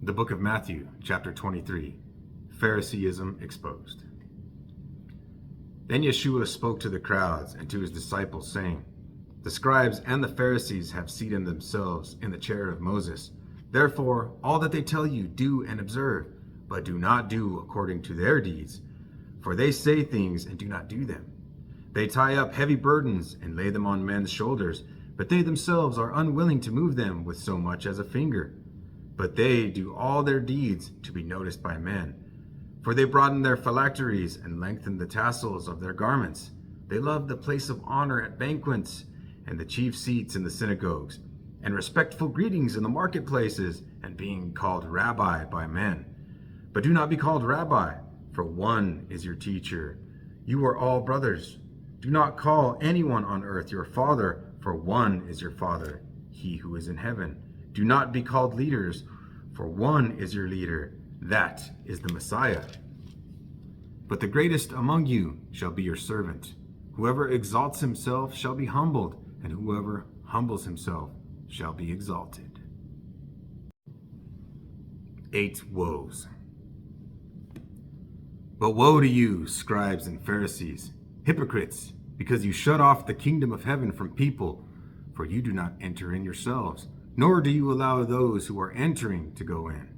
The book of Matthew, chapter 23, Phariseeism exposed. Then Yeshua spoke to the crowds and to his disciples, saying, The scribes and the Pharisees have seated themselves in the chair of Moses. Therefore, all that they tell you, do and observe, but do not do according to their deeds. For they say things and do not do them. They tie up heavy burdens and lay them on men's shoulders, but they themselves are unwilling to move them with so much as a finger. But they do all their deeds to be noticed by men. For they broaden their phylacteries and lengthen the tassels of their garments. They love the place of honor at banquets and the chief seats in the synagogues, and respectful greetings in the marketplaces, and being called rabbi by men. But do not be called rabbi, for one is your teacher. You are all brothers. Do not call anyone on earth your father, for one is your Father, he who is in heaven. Do not be called leaders, for one is your leader, that is the Messiah. But the greatest among you shall be your servant. Whoever exalts himself shall be humbled, and whoever humbles himself shall be exalted. 8 woes. But woe to you, scribes and Pharisees, hypocrites, because you shut off the kingdom of heaven from people, for you do not enter in yourselves, nor do you allow those who are entering to go in.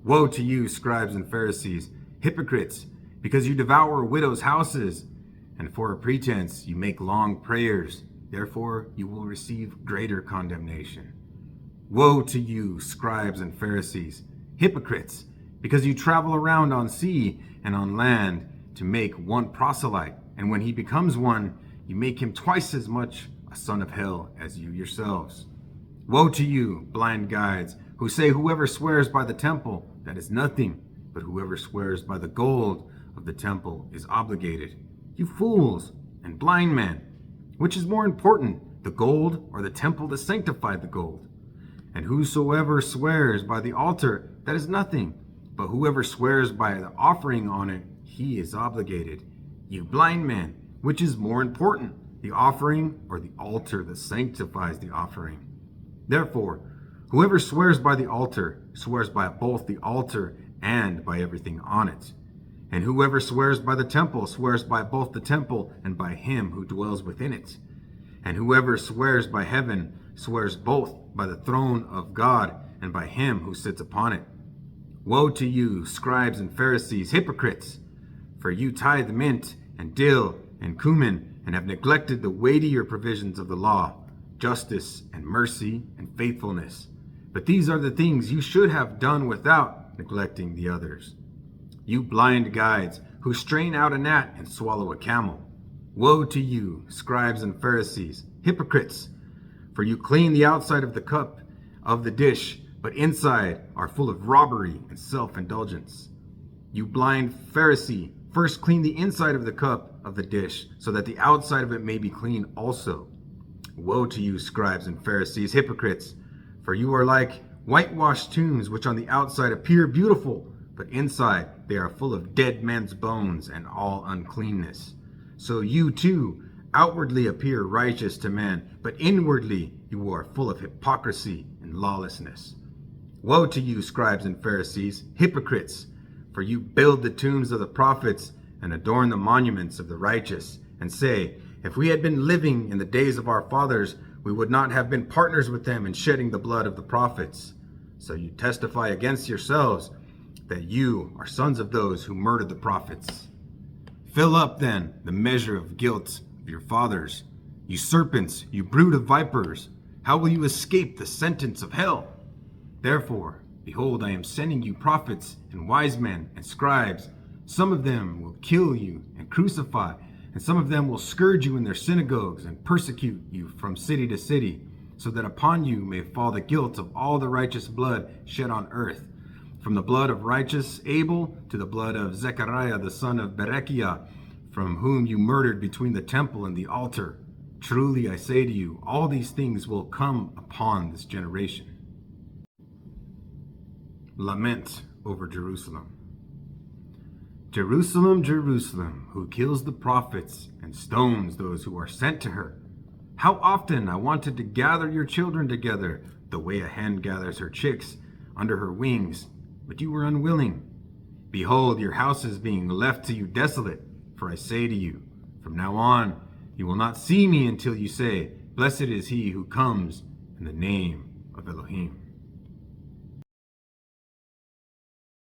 Woe to you, scribes and Pharisees, hypocrites, because you devour widows' houses, and for a pretense you make long prayers. Therefore you will receive greater condemnation. Woe to you, scribes and Pharisees, hypocrites, because you travel around on sea and on land to make one proselyte, and when he becomes one, you make him twice as much a son of hell as you yourselves. Woe to you, blind guides, who say whoever swears by the temple, that is nothing, but whoever swears by the gold of the temple is obligated. You fools and blind men, which is more important, the gold or the temple that sanctified the gold? And whosoever swears by the altar, that is nothing, but whoever swears by the offering on it, he is obligated. You blind men, which is more important, the offering or the altar that sanctifies the offering? Therefore, whoever swears by the altar swears by both the altar and by everything on it. And whoever swears by the temple swears by both the temple and by him who dwells within it. And whoever swears by heaven swears both by the throne of God and by him who sits upon it. Woe to you, scribes and Pharisees, hypocrites! For you tithe mint and dill and cumin, and have neglected the weightier provisions of the law, justice and mercy and faithfulness. But these are the things you should have done without neglecting the others. You blind guides, who strain out a gnat and swallow a camel. Woe to you, scribes and Pharisees, hypocrites! For you clean the outside of the cup of the dish, but inside are full of robbery and self-indulgence. You blind Pharisee, first clean the inside of the cup of the dish, so that the outside of it may be clean also. Woe to you, scribes and Pharisees, hypocrites! For you are like whitewashed tombs, which on the outside appear beautiful, but inside they are full of dead men's bones and all uncleanness. So you too outwardly appear righteous to men, but inwardly you are full of hypocrisy and lawlessness. Woe to you, scribes and Pharisees, hypocrites! For you build the tombs of the prophets and adorn the monuments of the righteous, and say, if we had been living in the days of our fathers, we would not have been partners with them in shedding the blood of the prophets. So you testify against yourselves that you are sons of those who murdered the prophets. Fill up then the measure of guilt of your fathers. You serpents, you brood of vipers, how will you escape the sentence of hell? Therefore, behold, I am sending you prophets and wise men and scribes. Some of them will kill you and crucify, and some of them will scourge you in their synagogues and persecute you from city to city, so that upon you may fall the guilt of all the righteous blood shed on earth, from the blood of righteous Abel to the blood of Zechariah the son of Berechiah, from whom you murdered between the temple and the altar. Truly I say to you, all these things will come upon this generation. Lament over Jerusalem. Jerusalem, Jerusalem, who kills the prophets and stones those who are sent to her. How often I wanted to gather your children together, the way a hen gathers her chicks under her wings, but you were unwilling. Behold, your house is being left to you desolate. For I say to you, from now on, you will not see me until you say, Blessed is he who comes in the name of Elohim.